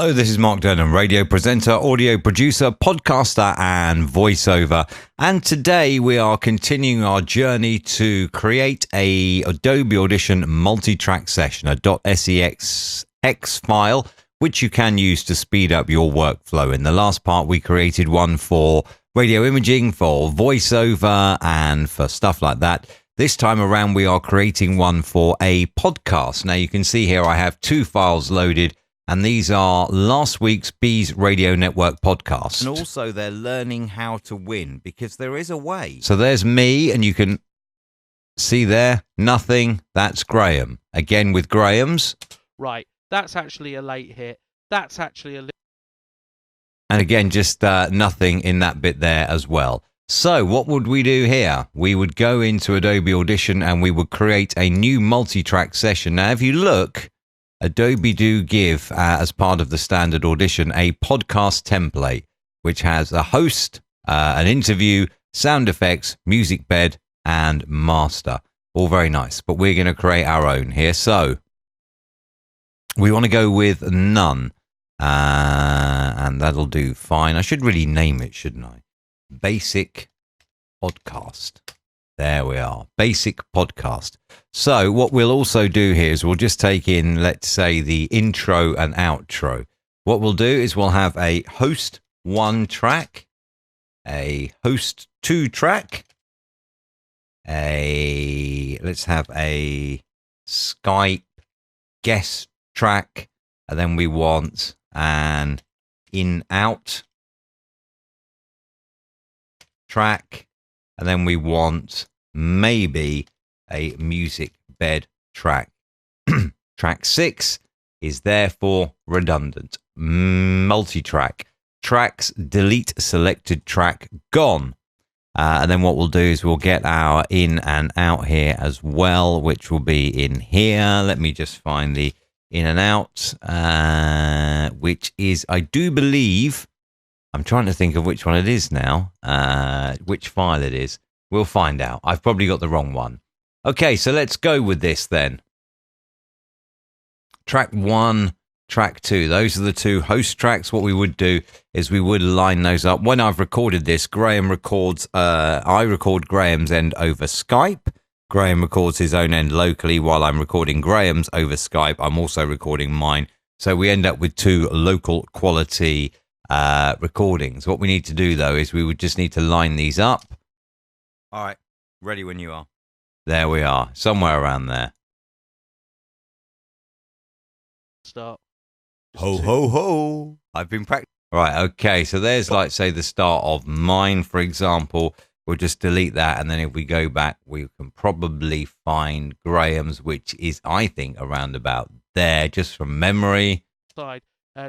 Hello, this is Mark Denham, radio presenter, audio producer, podcaster, and voiceover. And today we are continuing our journey to create a Adobe Audition multi-track session, a .sesx file, which you can use to speed up your workflow. In the last part, we created one for radio imaging, for voiceover, and for stuff like that. This time around, we are creating one for a podcast. Now, you can see here I have two files loaded, and these are last week's Bees Radio Network podcast. And also, they're learning how to win, because there is a way. So there's me, and you can see there, nothing. That's Graham. Again with Graham's. Right, that's actually a late hit. That's actually a... And again, just nothing in that bit there as well. So what would we do here? We would go into Adobe Audition and we would create a new multi-track session. Now, if you look, Adobe do give, as part of the standard Audition, a podcast template, which has a host, an interview, sound effects, music bed, and master. All very nice, but we're going to create our own here. So we want to go with none, and that'll do fine. I should really name it, shouldn't I? Basic podcast. There we are. Basic podcast. So what we'll also do here is we'll just take in, let's say, the intro and outro. What we'll do is we'll have a host 1 track, a host 2 track, let's have a Skype guest track, and then we want an in-out track, and then we want maybe a music bed track. Track 6 is therefore redundant. Multi-track. Tracks, delete selected track, gone. And then what we'll do is we'll get our in and out here as well, which will be in here. Let me just find the in and out, which is, I do believe, I'm trying to think of which one it is now, which file it is. We'll find out. I've probably got the wrong one. Okay, so let's go with this then. Track 1, track 2. Those are the two host tracks. What we would do is we would line those up. When I've recorded this, Graham records, I record Graham's end over Skype. Graham records his own end locally while I'm recording Graham's over Skype. I'm also recording mine. So we end up with two local quality recordings. What we need to do, though, is we would just need to line these up. All right, ready when you are. There we are, somewhere around there. Start. Ho, ho, ho. I've been practicing. Right, okay, so there's, like, say, the start of mine, for example. We'll just delete that, and then if we go back, we can probably find Graham's, which is, I think, around about there, just from memory.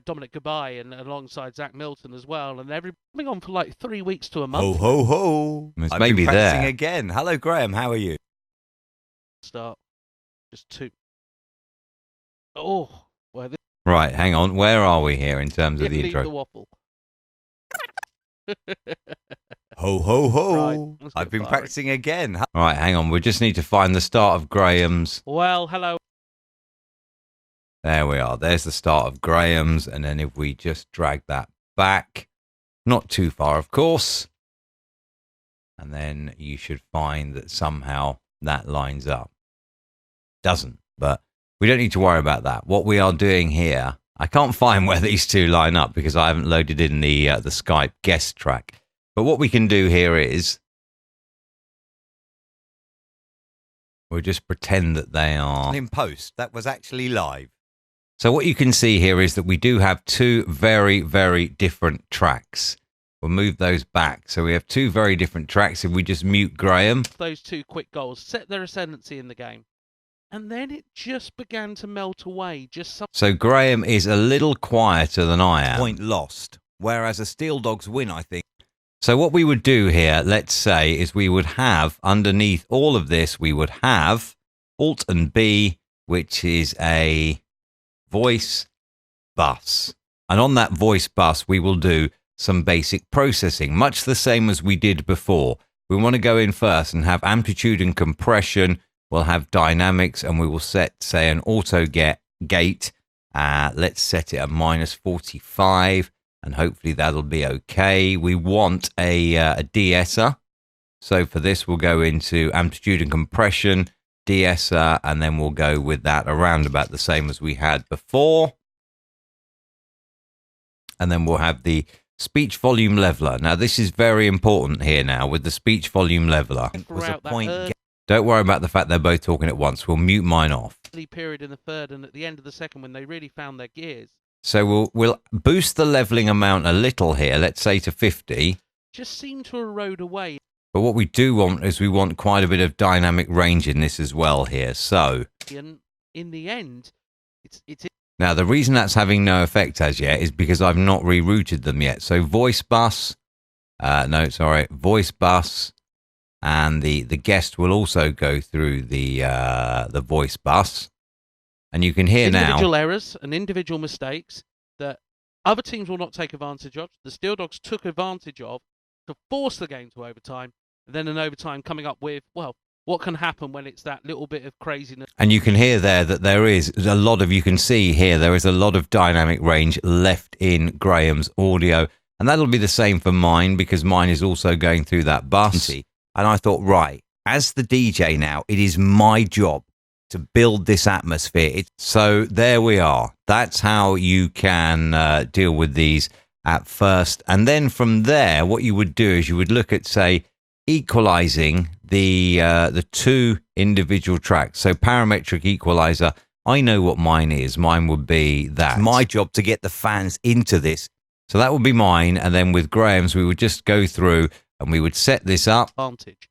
Dominic Goodbye and alongside Zach Milton as well, and they've been on for like 3 weeks to a month. Ho, ho, ho. It's maybe there. Again. Hello, Graham. How are you? Start. Just 2. Oh. Well, right, hang on. Where are we here in terms of the intro? The waffle. Ho, ho, ho. Right, I've been practicing again. All right, hang on. We just need to find the start of Graham's. Well, hello. There we are. There's the start of Graham's. And then if we just drag that back, not too far, of course. And then you should find that somehow that lines up. Doesn't, but we don't need to worry about that. What we are doing here, I can't find where these two line up because I haven't loaded in the Skype guest track. But what we can do here is we'll just pretend that they are in post. That was actually live. So what you can see here is that we do have two very, very different tracks. We'll move those back. So we have two very different tracks. If we just mute Graham. Those two quick goals set their ascendancy in the game. And then it just began to melt away. So Graham is a little quieter than I am. Point lost. Whereas a Steel Dogs win, I think. So what we would do here, let's say, is we would have underneath all of this, we would have Alt and B, which is a voice bus. And on that voice bus, we will do some basic processing, much the same as we did before. We want to go in first and have amplitude and compression. We'll have dynamics, and we will set, say, an auto gate Let's set it at -45, and hopefully that'll be okay. We want a de-esser. So for this, we'll go into amplitude and compression, de-esser, and then we'll go with that around about the same as we had before. And then we'll have the speech volume leveler. Now, this is very important here now with the speech volume leveler. Don't worry about the fact they're both talking at once. We'll mute mine off. Period in the third and at the end of the second when they really found their gears. So we'll boost the leveling amount a little here, let's say to 50. Just seem to erode away. But what we do want is we want quite a bit of dynamic range in this as well here. So in the end, it's now the reason that's having no effect as yet is because I've not rerouted them yet. So voice bus, voice bus, and the guest will also go through the voice bus. And you can hear individual errors and individual mistakes that other teams will not take advantage of. The Steel Dogs took advantage of to force the game to overtime. And then in overtime coming up with, well, what can happen when it's that little bit of craziness. And you can hear there that there is a lot of, you can see here, there is a lot of dynamic range left in Graham's audio. And that'll be the same for mine because mine is also going through that bus. And I thought, right, as the DJ now, it is my job to build this atmosphere. So there we are. That's how you can deal with these at first. And then from there, what you would do is you would look at, say, equalizing the two individual tracks. So parametric equalizer, I know what mine is. Mine would be that. It's my job to get the fans into this. So that would be mine. And then with Graham's, we would just go through and we would set this up. Advantage.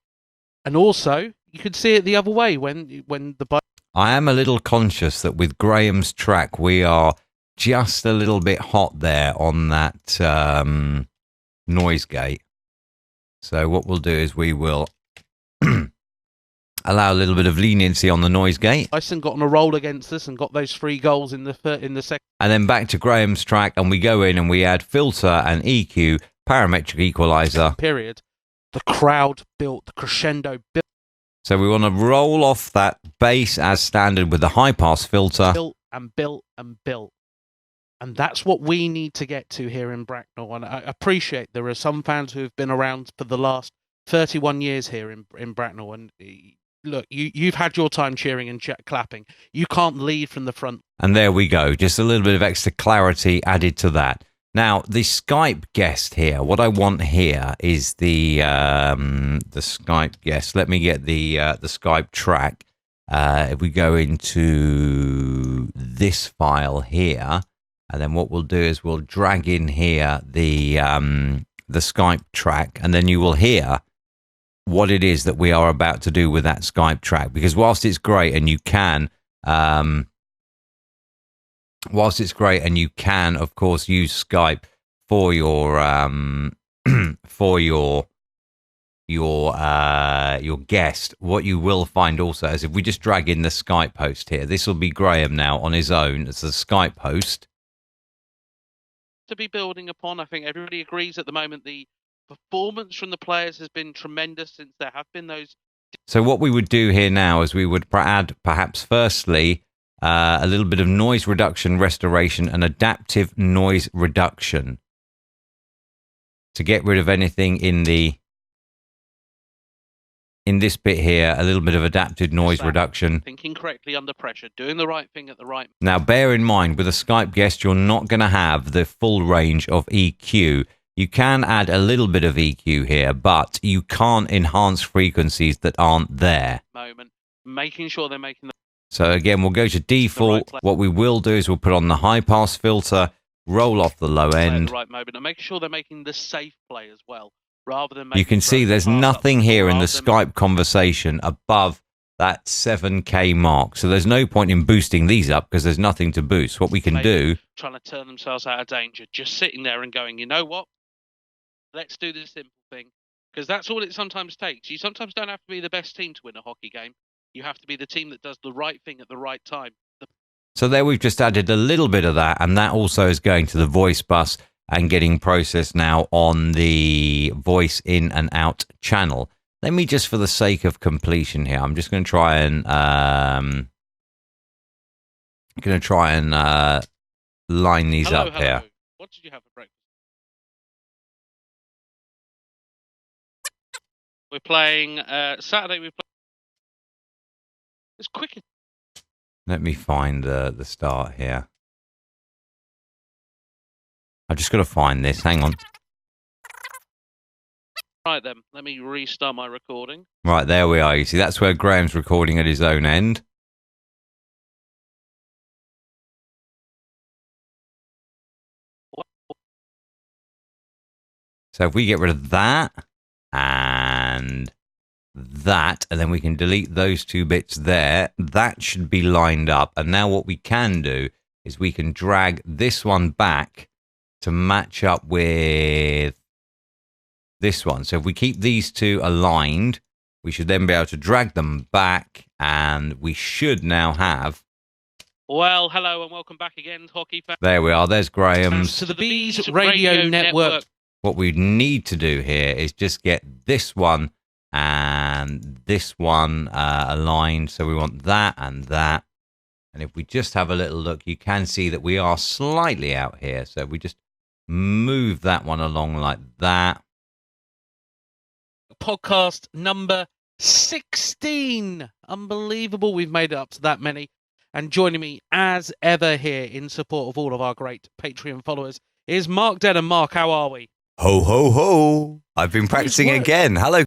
And also, you could see it the other way when the... I am a little conscious that with Graham's track, we are just a little bit hot there on that noise gate. So what we'll do is we will allow a little bit of leniency on the noise gate. Dyson got on a roll against us and got those 3 goals in the second. And then back to Graham's track, and we go in and we add filter and EQ, parametric equalizer. Period. The crowd built, the crescendo built. So we want to roll off that bass as standard with the high-pass filter. Built and built and built. And that's what we need to get to here in Bracknell. And I appreciate there are some fans who have been around for the last 31 years here in Bracknell. And look, you've had your time cheering and clapping. You can't lead from the front. And there we go. Just a little bit of extra clarity added to that. Now, the Skype guest here, what I want here is the Skype guest. Let me get the Skype track. If we go into this file here, and then what we'll do is we'll drag in here the Skype track, and then you will hear what it is that we are about to do with that Skype track. Because whilst it's great and you can... whilst it's great and you can, of course, use Skype for your guest, what you will find also is if we just drag in the Skype host here, this will be Graham now on his own as the Skype host. To be building upon, I think everybody agrees at the moment the performance from the players has been tremendous since there have been those. So what we would do here now is we would add perhaps firstly a little bit of noise reduction, restoration, and adaptive noise reduction to get rid of anything in this bit here. A little bit of adaptive noise reduction. Thinking correctly under pressure, doing the right thing at the right. Now, bear in mind with a Skype guest, you're not going to have the full range of EQ. You can add a little bit of EQ here, but you can't enhance frequencies that aren't there. Making sure they're making the. So again, we'll go to default. What we will do is we'll put on the high pass filter, roll off the low end. The right moment, and making sure they're making the safe play as well, rather than. You can see there's nothing here in the Skype conversation above that 7K mark. So there's no point in boosting these up because there's nothing to boost. What we can do. Trying to turn themselves out of danger, just sitting there and going, you know what? Let's do this simple thing. Because that's all it sometimes takes. You sometimes don't have to be the best team to win a hockey game. You have to be the team that does the right thing at the right time. So there we've just added a little bit of that, and that also is going to the voice bus and getting processed now on the voice in and out channel. Let me just, for the sake of completion here, I'm just going to try and line these Hello, up here. What did you have for breakfast? We're playing Saturday. We play. It's quick. Let me find the start here. I've just got to find this. Hang on. Right then, let me restart my recording. Right, there we are. You see, that's where Graham's recording at his own end. So if we get rid of that and that, and then we can delete those two bits there, that should be lined up. And now what we can do is we can drag this one back to match up with this one. So if we keep these two aligned, we should then be able to drag them back, and we should now have... Well, hello and welcome back again, hockey fans. There we are. There's Graham's. To the Bees Radio Network. What we need to do here is just get this one and this one aligned. So we want that and that. And if we just have a little look, you can see that we are slightly out here. So we just move that one along like that. Podcast number 16. Unbelievable. We've made it up to that many. And joining me as ever here in support of all of our great Patreon followers is Mark Denham. Mark, how are we? Ho, ho, ho. I've been practicing again. Hello.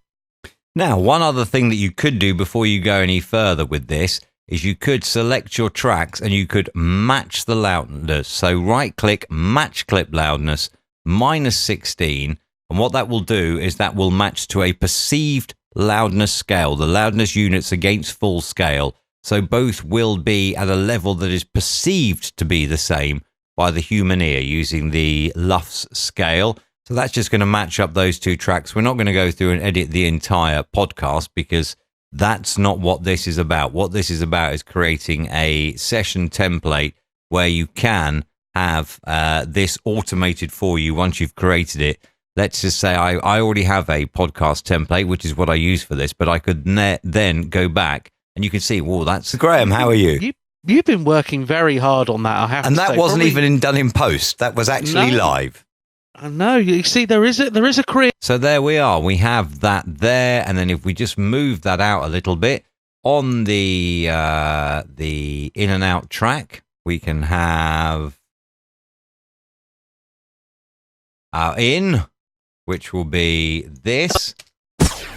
Now, one other thing that you could do before you go any further with this is you could select your tracks and you could match the loudness. So right click, match clip loudness, -16. And what that will do is that will match to a perceived loudness scale, the loudness units against full scale. So both will be at a level that is perceived to be the same by the human ear using the Luff's scale. So that's just going to match up those two tracks. We're not going to go through and edit the entire podcast because that's not what this is about. What this is about is creating a session template where you can have this automated for you once you've created it. Let's just say I already have a podcast template, which is what I use for this, but I could then go back and you can see, whoa, that's Graham. How are you? You've been working very hard on that, I have to say. And that wasn't even done in post. That was actually live. I know. You see, there is a career. So there we are. We have that there. And then if we just move that out a little bit on the in and out track, we can have our in, which will be this.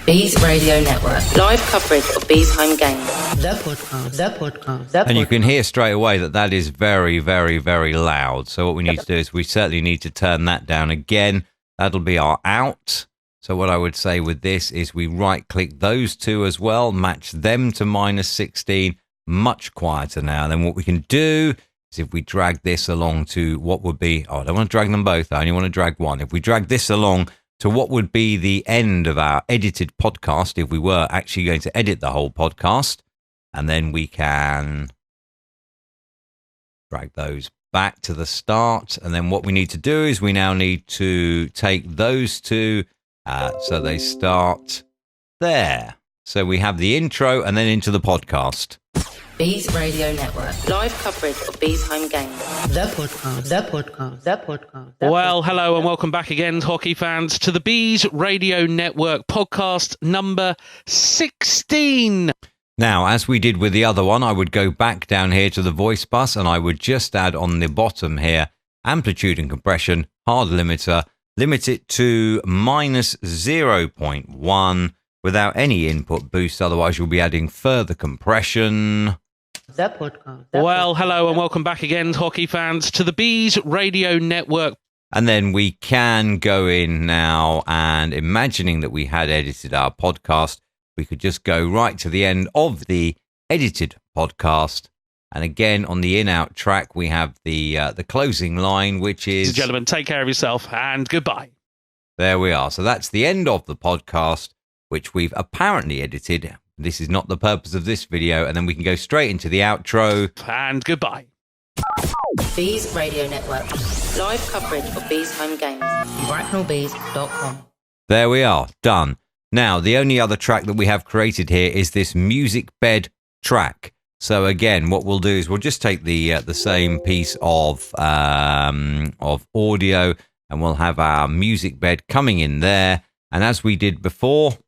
Bees Radio Network. Live coverage of Bees home games. The podcast. And you can hear straight away that that is very, very, very loud. So what we need to do is we certainly need to turn that down again. That'll be our out. So what I would say with this is we right click those two as well, match them to -16, much quieter now. Then what we can do is if we drag this along to what would be, I don't want to drag them both. I only want to drag one. If we drag this along to what would be the end of our edited podcast, if we were actually going to edit the whole podcast, and then we can drag those back to the start. And then what we need to do is we now need to take those two so they start there. So we have the intro and then into the podcast. Bees Radio Network. Live coverage of Bees home games. The podcast. Well, hello and welcome back again, hockey fans, to the Bees Radio Network podcast number 16. Now, as we did with the other one, I would go back down here to the voice bus and I would just add on the bottom here, amplitude and compression, hard limiter, limit it to -0.1 without any input boost. Otherwise, you'll be adding further compression. Well, hello and welcome back again, hockey fans, to the Bees Radio Network. And then we can go in now and imagining that we had edited our podcast, we could just go right to the end of the edited podcast. And again, on the in-out track, we have the closing line, which is... Ladies and gentlemen, take care of yourself and goodbye. There we are. So that's the end of the podcast, which we've apparently edited. This is not the purpose of this video. And then we can go straight into the outro. And goodbye. Bees Radio Network. Live coverage of Bees home games. BracknellBees.com. There we are. Done. Now, the only other track that we have created here is this music bed track. So again, what we'll do is we'll just take the same piece of audio, and we'll have our music bed coming in there. And as we did before,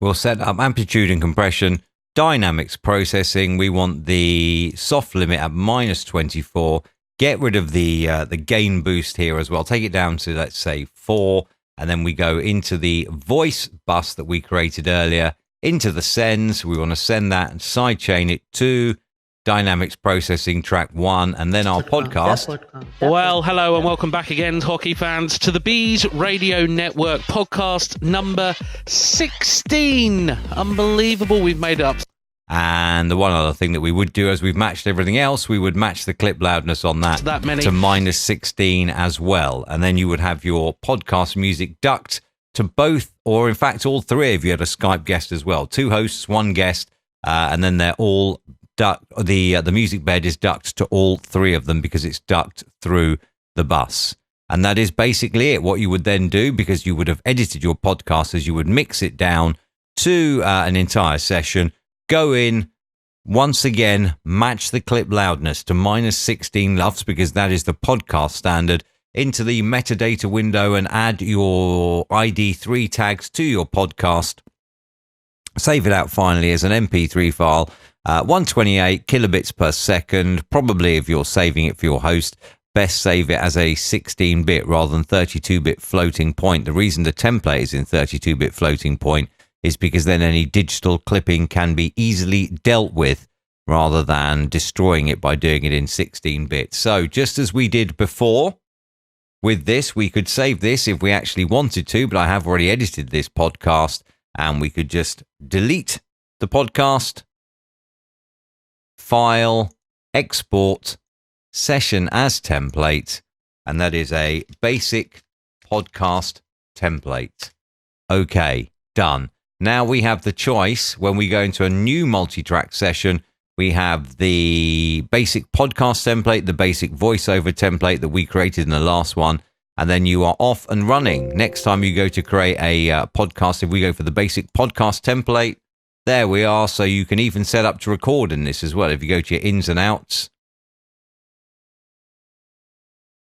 we'll set up amplitude and compression, dynamics processing. We want the soft limit at -24. Get rid of the gain boost here as well. Take it down to, let's say, 4. And then we go into the voice bus that we created earlier, into the sends. We want to send that and sidechain it to dynamics processing track 1, and then our podcast. Well, hello and welcome back again, hockey fans, to the Bees Radio Network podcast number 16. Unbelievable, we've made it up. And the one other thing that we would do, as we've matched everything else, we would match the clip loudness on that to -16 as well. And then you would have your podcast music duct to both, or in fact all 3 of you had a Skype guest as well. 2 hosts, 1 guest, and then they're all duct. The music bed is duct to all 3 of them because it's duct through the bus. And that is basically it. What you would then do, because you would have edited your podcast, is you would mix it down to an entire session. Go in, once again, match the clip loudness to -16 LUFS, because that is the podcast standard, into the metadata window, and add your ID3 tags to your podcast. Save it out finally as an MP3 file, 128 kilobits per second. Probably if you're saving it for your host, best save it as a 16-bit rather than 32-bit floating point. The reason the template is in 32-bit floating point is because then any digital clipping can be easily dealt with rather than destroying it by doing it in 16 bits. So just as we did before with this, we could save this if we actually wanted to, but I have already edited this podcast, and we could just delete the podcast, file, export, session as template, and that is a basic podcast template. Okay, done. Now we have the choice. When we go into a new multi-track session, we have the basic podcast template, the basic voiceover template that we created in the last one, and then you are off and running. Next time you go to create a podcast, if we go for the basic podcast template, there we are. So you can even set up to record in this as well. If you go to your ins and outs,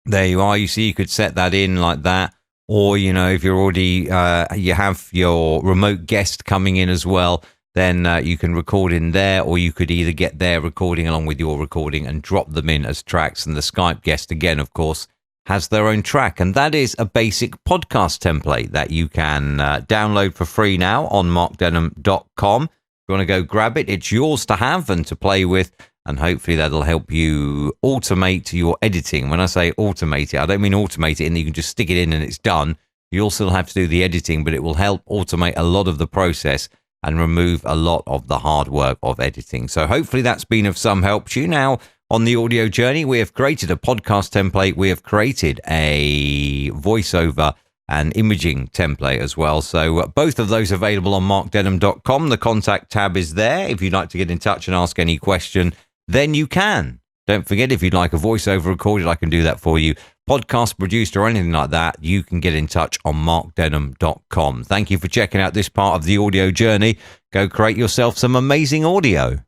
there you are. You see, you could set that in like that. Or, you know, if you're already, you have your remote guest coming in as well, then you can record in there, or you could either get their recording along with your recording and drop them in as tracks. And the Skype guest, again, of course, has their own track. And that is a basic podcast template that you can download for free now on markdenham.com. If you want to go grab it, it's yours to have and to play with. And hopefully that'll help you automate your editing. When I say automate it, I don't mean automate it and you can just stick it in and it's done. You'll still have to do the editing, but it will help automate a lot of the process and remove a lot of the hard work of editing. So hopefully that's been of some help to you. Now, on the audio journey, we have created a podcast template. We have created a voiceover and imaging template as well. So both of those available on markdenham.com. The contact tab is there. If you'd like to get in touch and ask any question, then you can. Don't forget, if you'd like a voiceover recorded, I can do that for you. Podcast produced or anything like that, you can get in touch on markdenham.com. Thank you for checking out this part of the audio journey. Go create yourself some amazing audio.